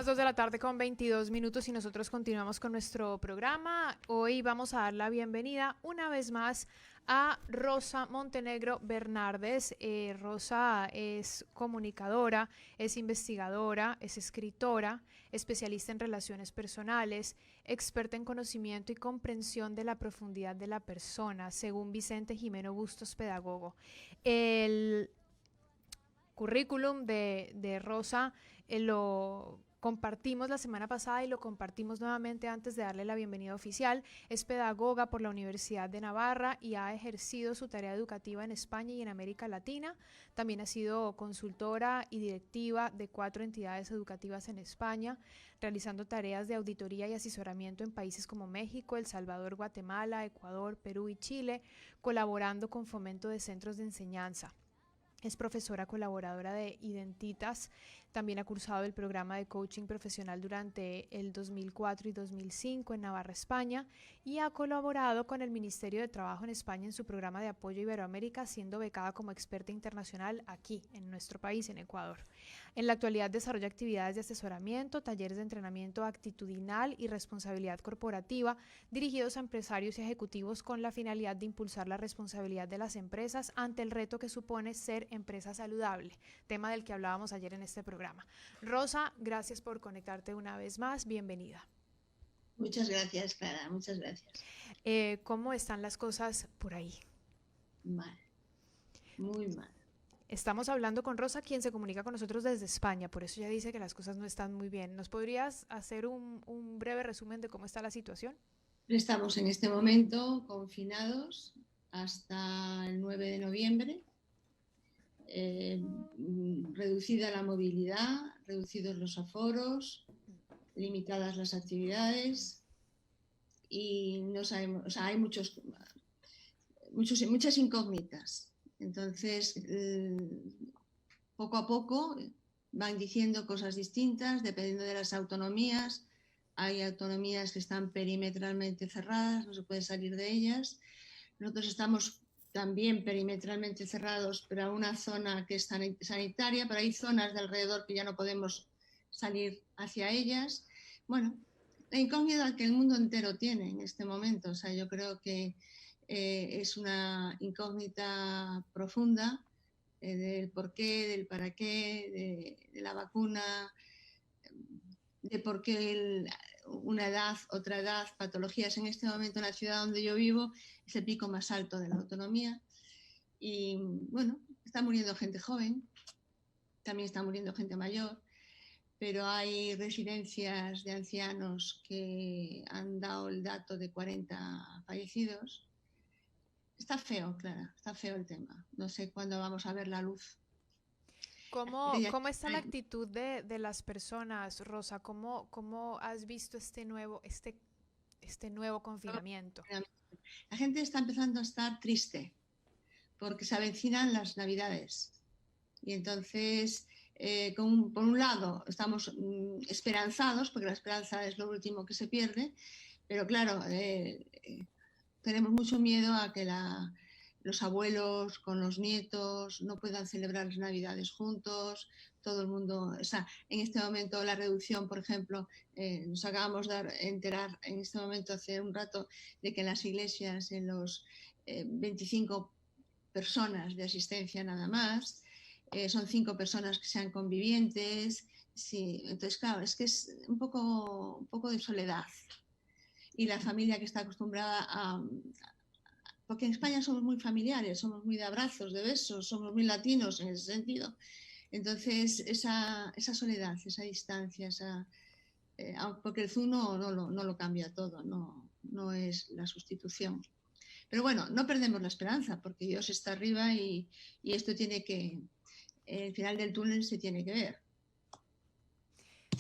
las 2 de la tarde con 22 minutos y nosotros continuamos con nuestro programa. Hoy vamos a dar la bienvenida una vez más a Rosa Montenegro Bernardes. Rosa es comunicadora, es investigadora, es escritora, especialista en relaciones personales, experta en conocimiento y comprensión de la profundidad de la persona, según Vicente Jimeno Bustos, pedagogo. El currículum de Rosa lo compartimos la semana pasada y lo compartimos nuevamente antes de darle la bienvenida oficial. Es pedagoga por la Universidad de Navarra y ha ejercido su tarea educativa en España y en América Latina. También ha sido consultora y directiva de 4 entidades educativas en España, realizando tareas de auditoría y asesoramiento en países como México, El Salvador, Guatemala, Ecuador, Perú y Chile, colaborando con fomento de centros de enseñanza. Es profesora colaboradora de Identitas, también ha cursado el programa de coaching profesional durante el 2004 y 2005 en Navarra, España, y ha colaborado con el Ministerio de Trabajo en España en su programa de apoyo a Iberoamérica, siendo becada como experta internacional aquí, en nuestro país, en Ecuador. En la actualidad desarrolla actividades de asesoramiento, talleres de entrenamiento actitudinal y responsabilidad corporativa dirigidos a empresarios y ejecutivos con la finalidad de impulsar la responsabilidad de las empresas ante el reto que supone ser empresa saludable, tema del que hablábamos ayer en este programa. Rosa, gracias por conectarte una vez más, bienvenida. Muchas gracias, Clara, muchas gracias. ¿Cómo están las cosas por ahí? Mal, muy mal. Estamos hablando con Rosa, quien se comunica con nosotros desde España, por eso ella dice que las cosas no están muy bien. ¿Nos podrías hacer un breve resumen de cómo está la situación? Estamos en este momento confinados hasta el 9 de noviembre, reducida la movilidad, reducidos los aforos, limitadas las actividades y no sabemos, o sea, hay muchas incógnitas. Entonces, poco a poco van diciendo cosas distintas dependiendo de las autonomías. Hay autonomías que están perimetralmente cerradas, no se puede salir de ellas. Nosotros estamos también perimetralmente cerrados, pero a una zona que es sanitaria, pero hay zonas de alrededor que ya no podemos salir hacia ellas. Bueno, la incógnita que el mundo entero tiene en este momento. O sea, yo creo que es una incógnita profunda del por qué, del para qué, de la vacuna, de por qué una edad, otra edad, patologías. En este momento en la ciudad donde yo vivo es el pico más alto de la autonomía y bueno, está muriendo gente joven, también está muriendo gente mayor, pero hay residencias de ancianos que han dado el dato de 40 fallecidos. Está feo, Clara, está feo el tema. No sé cuándo vamos a ver la luz. ¿Cómo está la actitud de las personas, Rosa? ¿Cómo has visto este nuevo confinamiento? La gente está empezando a estar triste porque se avecinan las Navidades. Y entonces, por un lado, estamos esperanzados, porque la esperanza es lo último que se pierde, pero claro, tenemos mucho miedo a que los abuelos con los nietos no puedan celebrar las Navidades juntos, todo el mundo, o sea, en este momento la reducción, por ejemplo, nos acabamos de enterar en este momento, hace un rato, de que en las iglesias, en los 25 personas de asistencia nada más, son 5 personas que sean convivientes, sí, entonces claro, es que es un poco de soledad. Y la familia que está acostumbrada porque en España somos muy familiares, somos muy de abrazos, de besos, somos muy latinos en ese sentido. Entonces, esa soledad, esa distancia, porque el Zoom no lo cambia todo, no es la sustitución. Pero bueno, no perdemos la esperanza, porque Dios está arriba y esto el final del túnel se tiene que ver.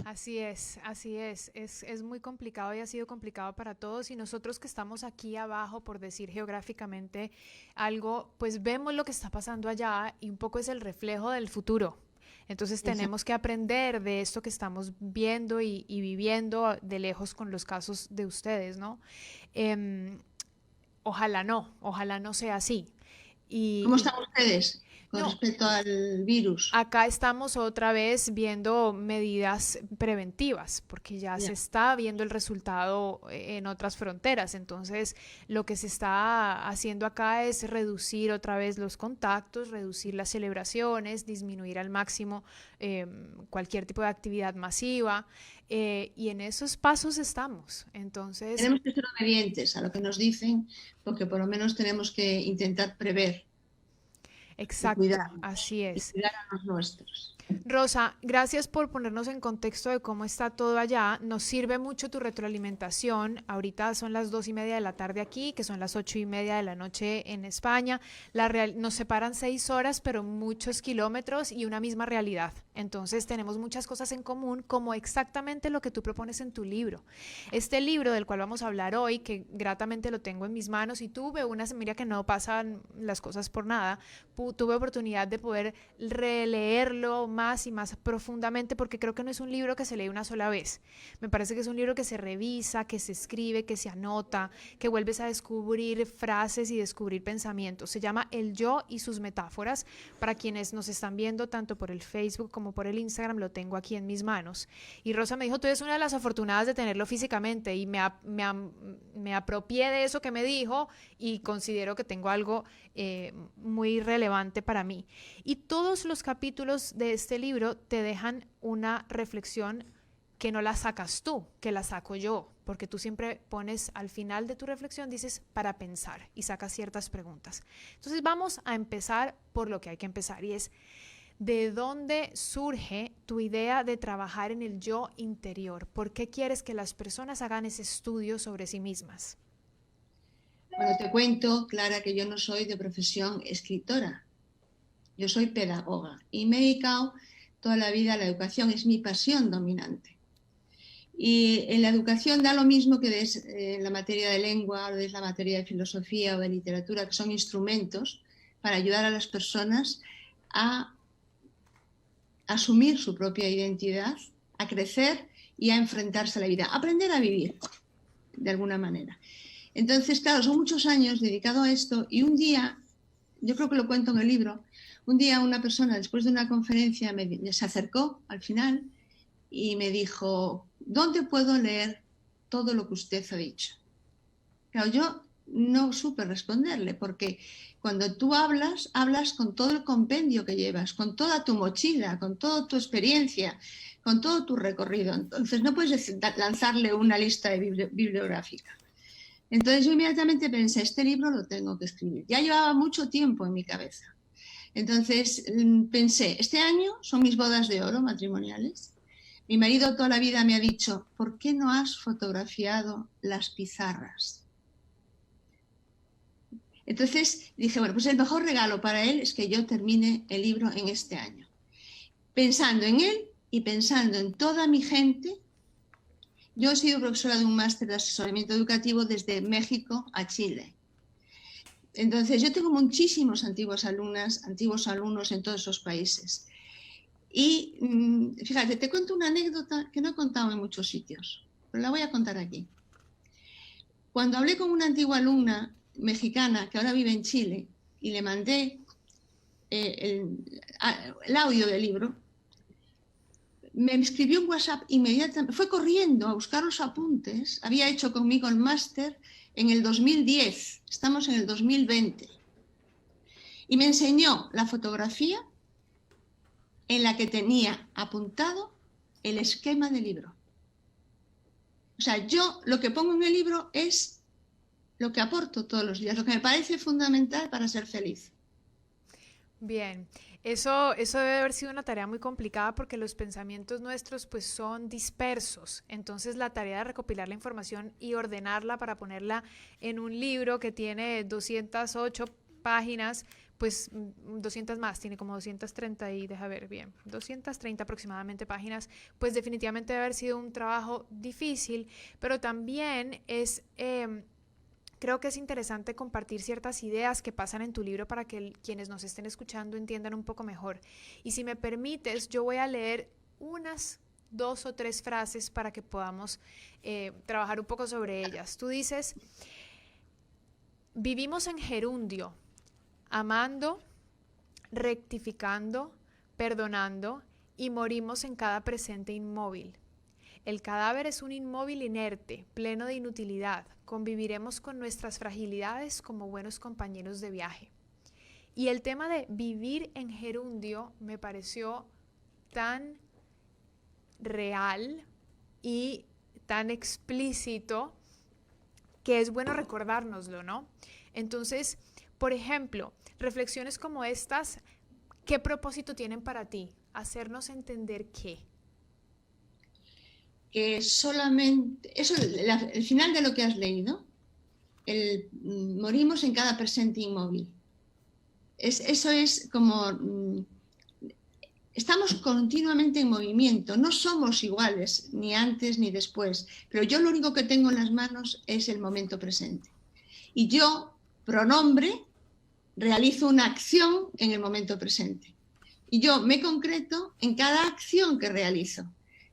Así es muy complicado y ha sido complicado para todos y nosotros que estamos aquí abajo, por decir geográficamente algo, pues vemos lo que está pasando allá y un poco es el reflejo del futuro. Entonces tenemos que aprender de esto que estamos viendo y viviendo de lejos con los casos de ustedes, ¿no? Ojalá no sea así. ¿Cómo están ustedes? con No, respecto al virus. acá estamos otra vez viendo medidas preventivas, porque ya se Ya. está viendo el resultado en otras fronteras. Entonces, lo que se está haciendo acá es reducir otra vez los contactos, reducir las celebraciones, disminuir al máximo cualquier tipo de actividad masiva. Y en esos pasos estamos. Entonces, Tenemos que ser obedientes a lo que nos dicen, porque por lo menos tenemos que intentar prever y exacto, cuidarnos así y es. cuidar a los nuestros. Rosa, gracias por ponernos en contexto de cómo está todo allá. Nos sirve mucho tu retroalimentación. Ahorita son las 2:30 de la tarde aquí, que son las 8:30 de la noche en España. Nos separan 6 horas, pero muchos kilómetros y una misma realidad. Entonces tenemos muchas cosas en común, como exactamente lo que tú propones en tu libro. Este libro del cual vamos a hablar hoy, que gratamente lo tengo en mis manos y tuve mira que no pasan las cosas por nada, tuve oportunidad de poder releerlo más y más profundamente porque creo que no es un libro que se lee una sola vez. Me parece que es un libro que se revisa, que se escribe, que se anota, que vuelves a descubrir frases y descubrir pensamientos. Se llama El yo y sus metáforas. Para quienes nos están viendo tanto por el Facebook como por el Instagram, lo tengo aquí en mis manos. Y Rosa me dijo, tú eres una de las afortunadas de tenerlo físicamente y me apropié de eso que me dijo y considero que tengo algo muy relevante para mí. Y todos los capítulos de este libro te dejan una reflexión que no la sacas tú, que la saco yo, porque tú siempre pones al final de tu reflexión, dices para pensar y sacas ciertas preguntas. Entonces vamos a empezar por lo que hay que empezar y es ¿de dónde surge tu idea de trabajar en el yo interior? ¿Por qué quieres que las personas hagan ese estudio sobre sí mismas? Bueno, te cuento, Clara, que yo no soy de profesión escritora, yo soy pedagoga y me he dedicado toda la vida a la educación, es mi pasión dominante. Y en la educación da lo mismo que des la materia de lengua o des la materia de filosofía o de literatura, que son instrumentos para ayudar a las personas a asumir su propia identidad, a crecer y a enfrentarse a la vida, a aprender a vivir de alguna manera. Entonces, claro, son muchos años dedicado a esto y un día, yo creo que lo cuento en el libro, un día una persona después de una conferencia se acercó al final y me dijo, ¿dónde puedo leer todo lo que usted ha dicho? Claro, yo no supe responderle porque cuando tú hablas, hablas con todo el compendio que llevas, con toda tu mochila, con toda tu experiencia, con todo tu recorrido. Entonces no puedes lanzarle una lista bibliográfica. Entonces yo inmediatamente pensé, este libro lo tengo que escribir. Ya llevaba mucho tiempo en mi cabeza. Entonces pensé, este año son mis bodas de oro matrimoniales. Mi marido toda la vida me ha dicho, ¿por qué no has fotografiado las pizarras? Entonces dije, bueno, pues el mejor regalo para él es que yo termine el libro en este año. Pensando en él y pensando en toda mi gente, yo he sido profesora de un máster de asesoramiento educativo desde México a Chile. Entonces yo tengo muchísimos antiguos alumnos en todos esos países. Y fíjate, te cuento una anécdota que no he contado en muchos sitios, pero la voy a contar aquí. Cuando hablé con una antigua alumna mexicana que ahora vive en Chile y le mandé el audio del libro, me escribió un WhatsApp inmediatamente, fue corriendo a buscar los apuntes, había hecho conmigo el máster en el 2010, estamos en el 2020, y me enseñó la fotografía en la que tenía apuntado el esquema del libro. O sea, yo lo que pongo en el libro es lo que aporto todos los días, lo que me parece fundamental para ser feliz. Bien, eso debe haber sido una tarea muy complicada porque los pensamientos nuestros pues son dispersos. Entonces la tarea de recopilar la información y ordenarla para ponerla en un libro que tiene 208 páginas, pues 200 más, tiene como 230 y deja ver bien, 230 aproximadamente páginas, pues definitivamente debe haber sido un trabajo difícil, pero también creo que es interesante compartir ciertas ideas que pasan en tu libro para que quienes nos estén escuchando entiendan un poco mejor. Y si me permites, yo voy a leer unas 2 o 3 frases para que podamos trabajar un poco sobre ellas. Tú dices, vivimos en gerundio, amando rectificando, perdonando y morimos en cada presente inmóvil. El cadáver es un inmóvil inerte, pleno de inutilidad. Conviviremos con nuestras fragilidades como buenos compañeros de viaje. Y el tema de vivir en gerundio me pareció tan real y tan explícito que es bueno recordárnoslo, ¿no? Entonces, por ejemplo, reflexiones como estas, ¿qué propósito tienen para ti? Hacernos entender qué. Que solamente, eso, el final de lo que has leído, morimos en cada presente inmóvil. Eso es como, estamos continuamente en movimiento, no somos iguales, ni antes ni después, pero yo lo único que tengo en las manos es el momento presente. Y yo, pronombre, realizo una acción en el momento presente. Y yo me concreto en cada acción que realizo.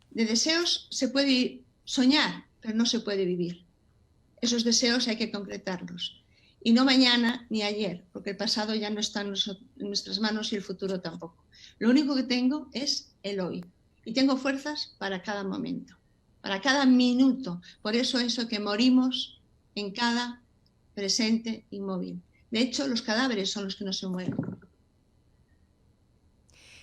De deseos se puede soñar, pero no se puede vivir. Esos deseos hay que concretarlos. Y no mañana ni ayer, porque el pasado ya no está en nuestras manos y el futuro tampoco. Lo único que tengo es el hoy. Y tengo fuerzas para cada momento, para cada minuto. Por eso que morimos en cada presente inmóvil. De hecho, los cadáveres son los que no se mueren.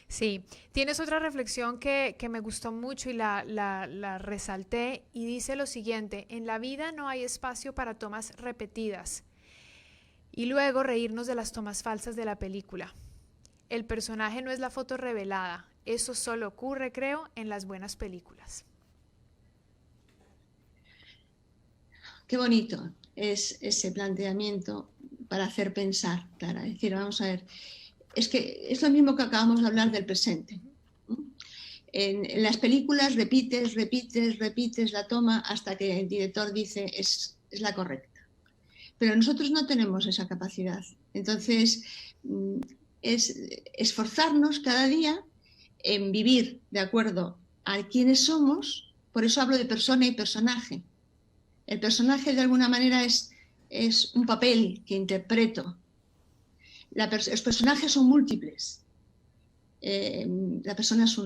Sí, tienes otra reflexión que me gustó mucho y la resalté y dice lo siguiente: en la vida no hay espacio para tomas repetidas y luego reírnos de las tomas falsas de la película. El personaje no es la foto revelada, eso solo ocurre, creo, en las buenas películas. Qué bonito es ese planteamiento para hacer pensar, Clara. Es decir, vamos a ver, es que es lo mismo que acabamos de hablar del presente. En las películas repites la toma hasta que el director dice es la correcta. Pero nosotros no tenemos esa capacidad. Entonces, es esforzarnos cada día en vivir de acuerdo a quiénes somos. Por eso hablo de persona y personaje. El personaje de alguna manera es un papel que interpreto. Los personajes son múltiples. La persona es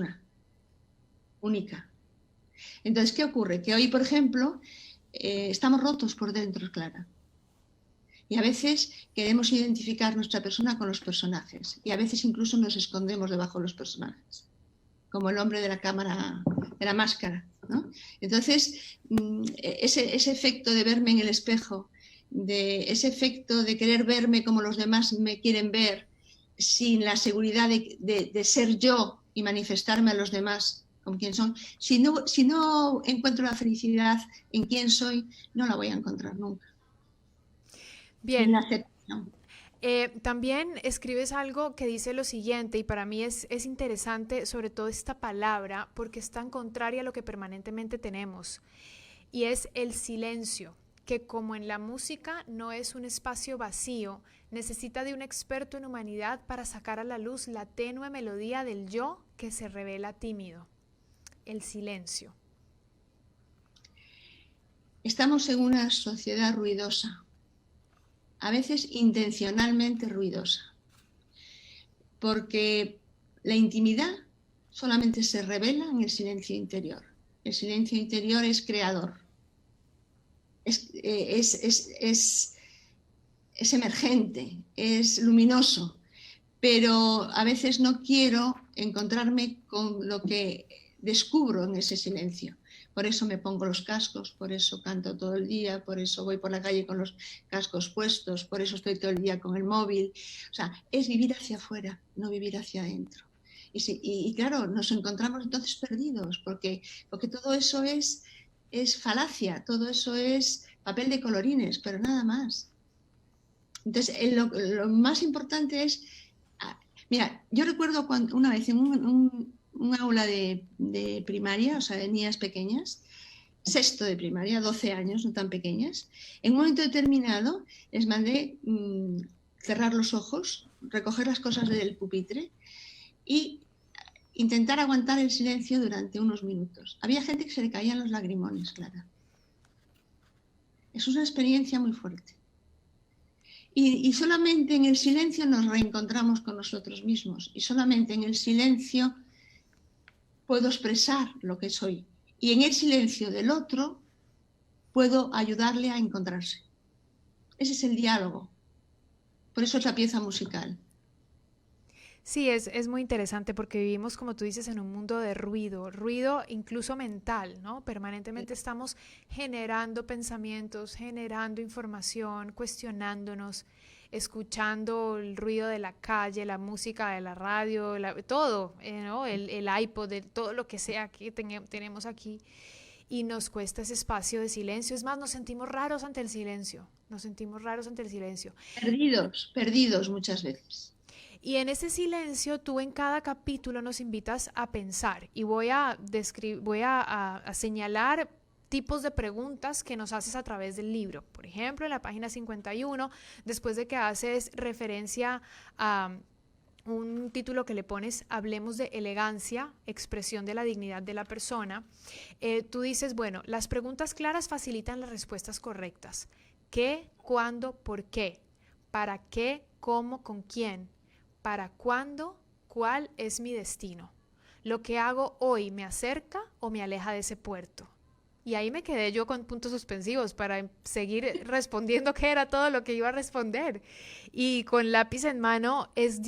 única. Entonces, ¿qué ocurre? Que hoy, por ejemplo, estamos rotos por dentro, Clara. Y a veces queremos identificar nuestra persona con los personajes. Y a veces incluso nos escondemos debajo de los personajes. Como el hombre de la cámara, de la máscara, ¿no? Entonces, ese efecto de verme en el espejo, ese efecto de querer verme como los demás me quieren ver, sin la seguridad de ser yo y manifestarme a los demás como quien son, si no encuentro la felicidad en quién soy, no la voy a encontrar nunca. Bien. La aceptación. También escribes algo que dice lo siguiente, y para mí es interesante, sobre todo esta palabra, porque es tan contraria a lo que permanentemente tenemos, y es el silencio, que como en la música no es un espacio vacío, necesita de un experto en humanidad para sacar a la luz la tenue melodía del yo que se revela tímido. El silencio. Estamos en una sociedad ruidosa, a veces intencionalmente ruidosa, porque la intimidad solamente se revela en el silencio interior. El silencio interior es creador, es emergente, es luminoso, pero a veces no quiero encontrarme con lo que descubro en ese silencio. Por eso me pongo los cascos, por eso canto todo el día, por eso voy por la calle con los cascos puestos, por eso estoy todo el día con el móvil. O sea, es vivir hacia afuera, no vivir hacia adentro. Y claro, nos encontramos entonces perdidos, porque todo eso es falacia, todo eso es papel de colorines, pero nada más. Entonces, lo más importante es... Mira, yo recuerdo una vez en un aula de primaria, o sea, de niñas pequeñas, sexto de primaria, 12 años, no tan pequeñas, en un momento determinado les mandé cerrar los ojos, recoger las cosas del pupitre y intentar aguantar el silencio durante unos minutos. Había gente que se le caían los lagrimones, Clara. Es una experiencia muy fuerte. Y solamente en el silencio nos reencontramos con nosotros mismos. Y solamente en el silencio puedo expresar lo que soy. Y en el silencio del otro puedo ayudarle a encontrarse. Ese es el diálogo. Por eso es la pieza musical. Sí, es muy interesante porque vivimos, como tú dices, en un mundo de ruido, ruido incluso mental, ¿no? Permanentemente estamos generando pensamientos, generando información, cuestionándonos, escuchando el ruido de la calle, la música de la radio, todo, ¿no? El iPod, todo lo que sea que tenemos aquí y nos cuesta ese espacio de silencio. Es más, nos sentimos raros ante el silencio, nos sentimos raros ante el silencio. Perdidos, perdidos muchas veces. Y en ese silencio tú en cada capítulo nos invitas a pensar y voy a señalar tipos de preguntas que nos haces a través del libro. Por ejemplo, en la página 51, después de que haces referencia a un título que le pones Hablemos de elegancia, expresión de la dignidad de la persona, tú dices, bueno, las preguntas claras facilitan las respuestas correctas. ¿Qué? ¿Cuándo? ¿Por qué? ¿Para qué? ¿Cómo? ¿Con quién? ¿Para cuándo? ¿Cuál es mi destino? ¿Lo que hago hoy me acerca o me aleja de ese puerto? Y ahí me quedé yo con puntos suspensivos para seguir respondiendo qué era todo lo que iba a responder. Y con lápiz en mano es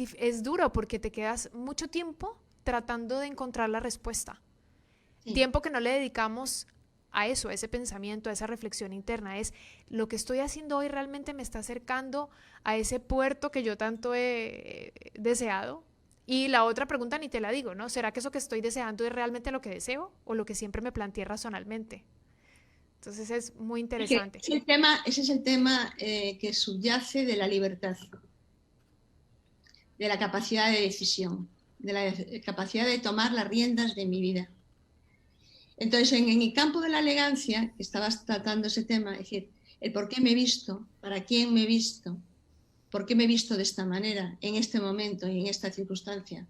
duro porque te quedas mucho tiempo tratando de encontrar la respuesta. Sí. Tiempo que no le dedicamos a eso, a ese pensamiento, a esa reflexión interna. Es lo que estoy haciendo hoy realmente me está acercando a ese puerto que yo tanto he deseado. Y la otra pregunta ni te la digo, ¿no? ¿Será que eso que estoy deseando es realmente lo que deseo o lo que siempre me planteé razonalmente? Entonces es muy interesante. Ese es el tema que subyace de la libertad, de la capacidad de decisión, de la capacidad de tomar las riendas de mi vida. Entonces, en el campo de la elegancia, que estabas tratando ese tema, es decir, el por qué me he visto, para quién me he visto, por qué me he visto de esta manera, en este momento y en esta circunstancia.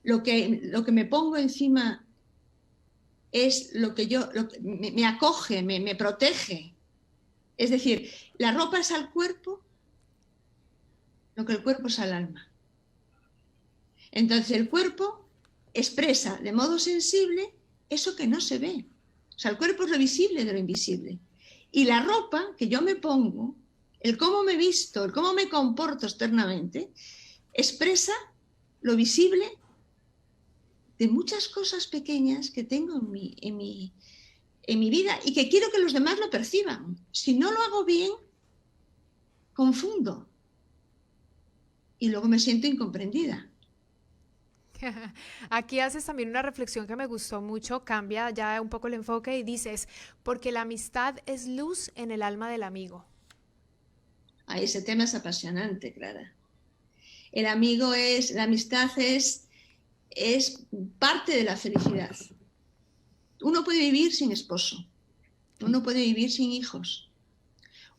Lo que me pongo encima es lo que me acoge, me protege. Es decir, la ropa es al cuerpo lo que el cuerpo es al alma. Entonces, el cuerpo expresa de modo sensible eso que no se ve. O sea, el cuerpo es lo visible de lo invisible. Y la ropa que yo me pongo, el cómo me visto, el cómo me comporto externamente, expresa lo visible de muchas cosas pequeñas que tengo en mi vida y que quiero que los demás lo perciban. Si no lo hago bien, confundo. Y luego me siento incomprendida. Aquí haces también una reflexión que me gustó mucho, cambia ya un poco el enfoque y dices, porque la amistad es luz en el alma del amigo. Ah, ese tema es apasionante, Clara. La amistad es parte de la felicidad. Uno puede vivir sin esposo, uno puede vivir sin hijos,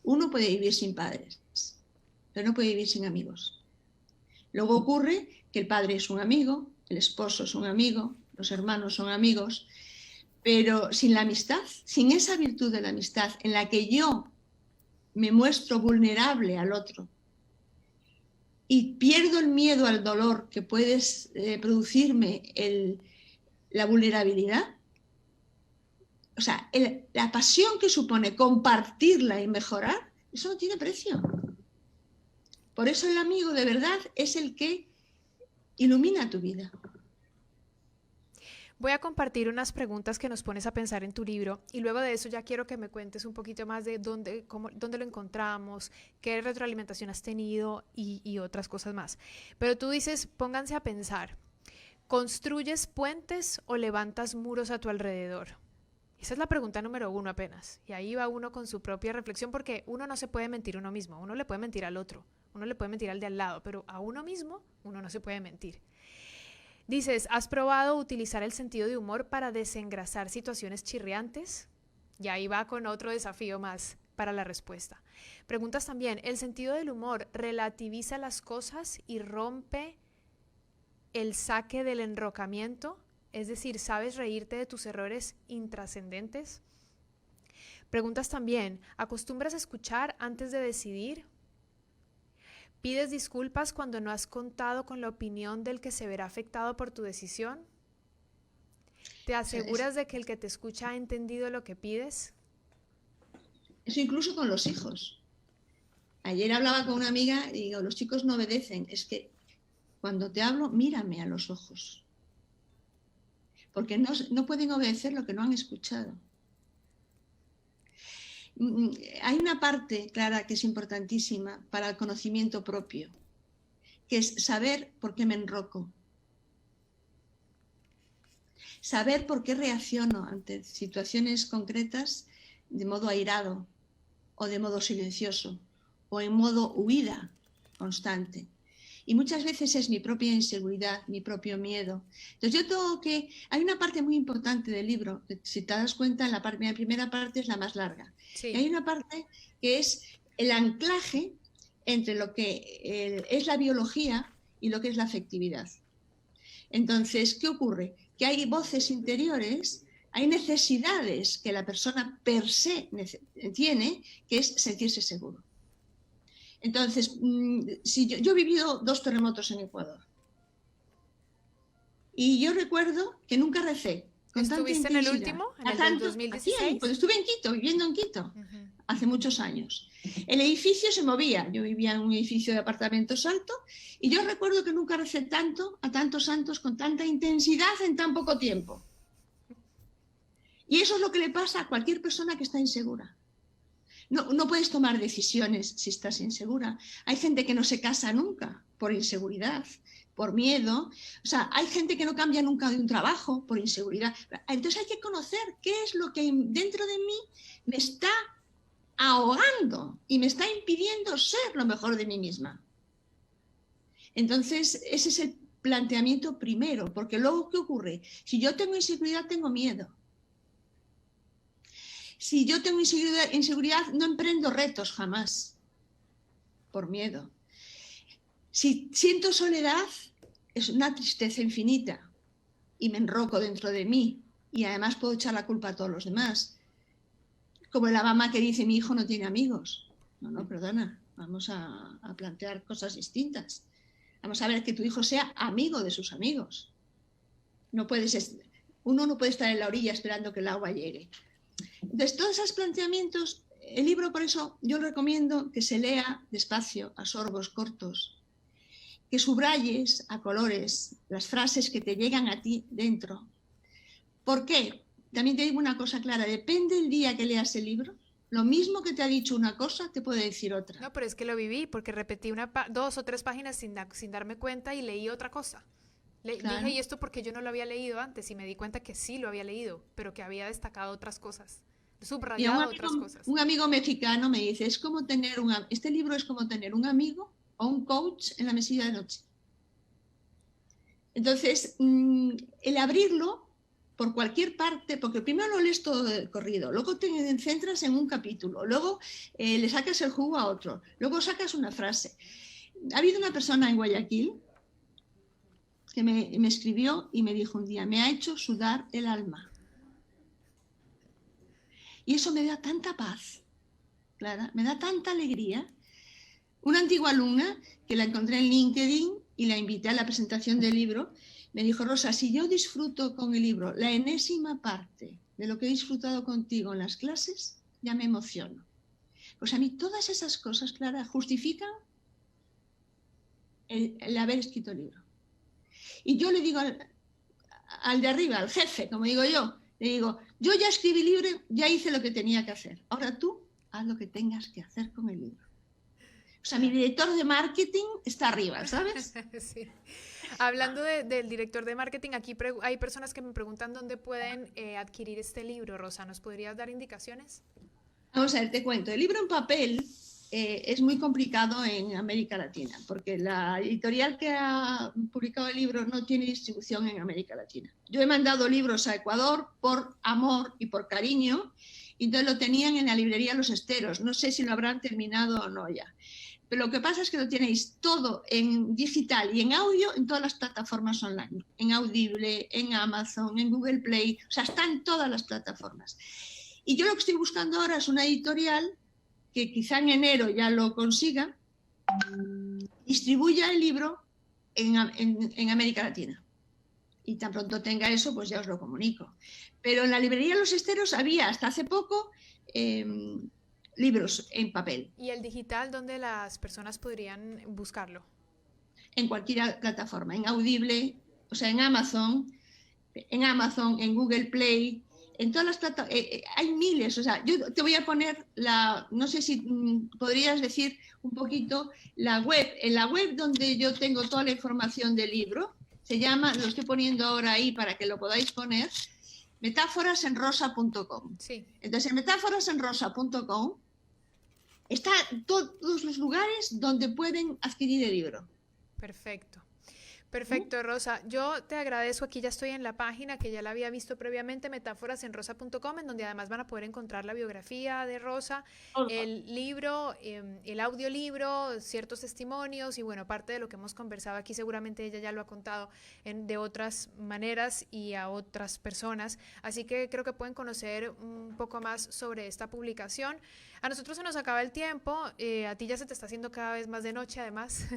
uno puede vivir sin padres, pero no puede vivir sin amigos. Luego ocurre que el padre es un amigo, el esposo es un amigo, los hermanos son amigos, pero sin la amistad, sin esa virtud de la amistad en la que yo me muestro vulnerable al otro y pierdo el miedo al dolor que puede producirme la vulnerabilidad, o sea, la pasión que supone compartirla y mejorar, eso no tiene precio. Por eso el amigo de verdad es el que ilumina tu vida. Voy a compartir unas preguntas que nos pones a pensar en tu libro y luego de eso ya quiero que me cuentes un poquito más de dónde lo encontramos, qué retroalimentación has tenido y otras cosas más. Pero tú dices, pónganse a pensar, ¿construyes puentes o levantas muros a tu alrededor? Esa es la pregunta número 1 apenas. Y ahí va uno con su propia reflexión porque uno no se puede mentir a uno mismo, uno le puede mentir al otro, uno le puede mentir al de al lado, pero a uno mismo uno no se puede mentir. Dices, ¿has probado utilizar el sentido de humor para desengrasar situaciones chirriantes? Y ahí va con otro desafío más para la respuesta. Preguntas también, ¿el sentido del humor relativiza las cosas y rompe el saque del enrocamiento? Es decir, ¿sabes reírte de tus errores intrascendentes? Preguntas también, ¿acostumbras a escuchar antes de decidir? ¿Pides disculpas cuando no has contado con la opinión del que se verá afectado por tu decisión? ¿Te aseguras de que el que te escucha ha entendido lo que pides? Eso incluso con los hijos. Ayer hablaba con una amiga y digo, los chicos no obedecen. Es que cuando te hablo, mírame a los ojos. Porque no pueden obedecer lo que no han escuchado. Hay una parte, Clara, que es importantísima para el conocimiento propio, que es saber por qué me enroco. Saber por qué reacciono ante situaciones concretas de modo airado o de modo silencioso o en modo huida constante. Y muchas veces es mi propia inseguridad, mi propio miedo. Entonces yo tengo que... Hay una parte muy importante del libro, que si te das cuenta, la primera parte es la más larga. Sí. Y hay una parte que es el anclaje entre lo que es la biología y lo que es la afectividad. Entonces, ¿qué ocurre? Que hay voces interiores, hay necesidades que la persona per se tiene, que es sentirse seguro. Entonces, si yo he vivido 2 terremotos en Ecuador y yo recuerdo que nunca recé con tanta intensidad. ¿Estuviste en el último, en el del 2016? Aquí, pues estuve en Quito, viviendo en Quito, hace muchos años. El edificio se movía, yo vivía en un edificio de apartamentos alto y yo recuerdo que nunca recé tanto a tantos santos con tanta intensidad en tan poco tiempo. Y eso es lo que le pasa a cualquier persona que está insegura. No puedes tomar decisiones si estás insegura. Hay gente que no se casa nunca por inseguridad, por miedo. O sea, hay gente que no cambia nunca de un trabajo por inseguridad. Entonces hay que conocer qué es lo que dentro de mí me está ahogando y me está impidiendo ser lo mejor de mí misma. Entonces, ese es el planteamiento primero, porque luego, ¿qué ocurre? Si yo tengo inseguridad, tengo miedo. Si yo tengo inseguridad, no emprendo retos jamás, por miedo. Si siento soledad, es una tristeza infinita y me enroco dentro de mí y además puedo echar la culpa a todos los demás. Como la mamá que dice, mi hijo no tiene amigos. No, perdona, vamos a plantear cosas distintas. Vamos a ver que tu hijo sea amigo de sus amigos. Uno no puede estar en la orilla esperando que el agua llegue. Entonces, todos esos planteamientos, el libro, por eso yo recomiendo que se lea despacio, a sorbos cortos, que subrayes a colores las frases que te llegan a ti dentro. ¿Por qué? También te digo una cosa clara, depende del día que leas el libro, lo mismo que te ha dicho una cosa, te puede decir otra. No, pero es que lo viví porque repetí 2 o 3 páginas sin darme cuenta y leí otra cosa. Claro. Dije, ¿y esto porque yo no lo había leído antes? Y me di cuenta que sí lo había leído, pero que había destacado otras cosas, subrayado otras cosas. Un amigo mexicano me dice, este libro es como tener un amigo o un coach en la mesilla de noche. Entonces, el abrirlo por cualquier parte, porque primero lo lees todo de corrido, luego te centras en un capítulo, luego le sacas el jugo a otro, luego sacas una frase. Ha habido una persona en Guayaquil que me escribió y me dijo un día, me ha hecho sudar el alma. Y eso me da tanta paz, Clara, me da tanta alegría. Una antigua alumna que la encontré en LinkedIn y la invité a la presentación del libro, me dijo, Rosa, si yo disfruto con el libro la enésima parte de lo que he disfrutado contigo en las clases, ya me emociono. Pues a mí todas esas cosas, Clara, justifican el haber escrito el libro. Y yo le digo al de arriba, al jefe, como digo yo, le digo, yo ya escribí el libro, ya hice lo que tenía que hacer. Ahora tú haz lo que tengas que hacer con el libro. O sea, mi director de marketing está arriba, ¿sabes? Sí. Hablando del director de marketing, aquí hay personas que me preguntan dónde pueden adquirir este libro. Rosa, ¿nos podrías dar indicaciones? Vamos a ver, te cuento. El libro en papel es muy complicado en América Latina, porque la editorial que ha publicado el libro no tiene distribución en América Latina. Yo he mandado libros a Ecuador por amor y por cariño, y entonces lo tenían en la librería Los Esteros. No sé si lo habrán terminado o no ya. Pero lo que pasa es que lo tenéis todo en digital y en audio en todas las plataformas online. En Audible, en Amazon, en Google Play. O sea, están en todas las plataformas. Y yo lo que estoy buscando ahora es una editorial que quizá en enero ya lo consiga, distribuya el libro en América Latina. Y tan pronto tenga eso, pues ya os lo comunico. Pero en la librería Los Esteros había hasta hace poco libros en papel. ¿Y el digital dónde las personas podrían buscarlo? En cualquier plataforma, en Audible, o sea, en Amazon, en Google Play, en todas las plataformas. Hay miles, o sea, yo te voy a poner no sé si podrías decir un poquito la web. En la web donde yo tengo toda la información del libro, se llama, lo estoy poniendo ahora ahí para que lo podáis poner, metáforasenrosa.com. Sí. Entonces, en metáforasenrosa.com están todos los lugares donde pueden adquirir el libro. Perfecto. Perfecto, Rosa. Yo te agradezco. Aquí ya estoy en la página que ya la había visto previamente, metáforasenrosa.com, en donde además van a poder encontrar la biografía de Rosa, el libro, el audiolibro, ciertos testimonios y bueno, parte de lo que hemos conversado aquí seguramente ella ya lo ha contado de otras maneras y a otras personas. Así que creo que pueden conocer un poco más sobre esta publicación. A nosotros se nos acaba el tiempo, a ti ya se te está haciendo cada vez más de noche además,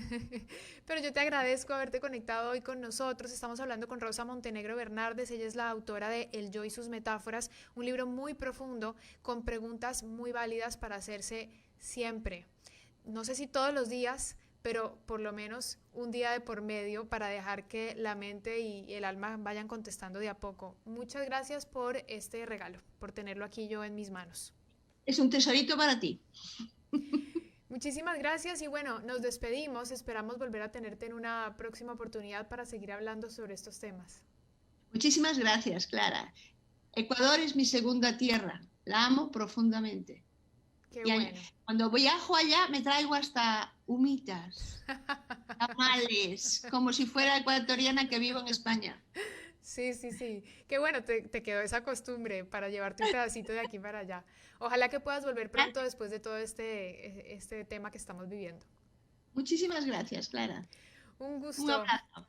pero yo te agradezco haberte conectado hoy con nosotros. Estamos hablando con Rosa Montenegro Bernardes, ella es la autora de El Yo y sus metáforas, un libro muy profundo con preguntas muy válidas para hacerse siempre. No sé si todos los días, pero por lo menos un día de por medio para dejar que la mente y el alma vayan contestando de a poco. Muchas gracias por este regalo, por tenerlo aquí yo en mis manos. Es un tesorito para ti. Muchísimas gracias y bueno, nos despedimos. Esperamos volver a tenerte en una próxima oportunidad para seguir hablando sobre estos temas. Muchísimas gracias, Clara. Ecuador es mi segunda tierra. La amo profundamente. Qué bueno. Cuando viajo allá me traigo hasta humitas, tamales, como si fuera ecuatoriana que vivo en España. Sí, sí, sí. Qué bueno, te quedó esa costumbre para llevarte un pedacito de aquí para allá. Ojalá que puedas volver pronto después de todo este tema que estamos viviendo. Muchísimas gracias, Clara. Un gusto. Un abrazo.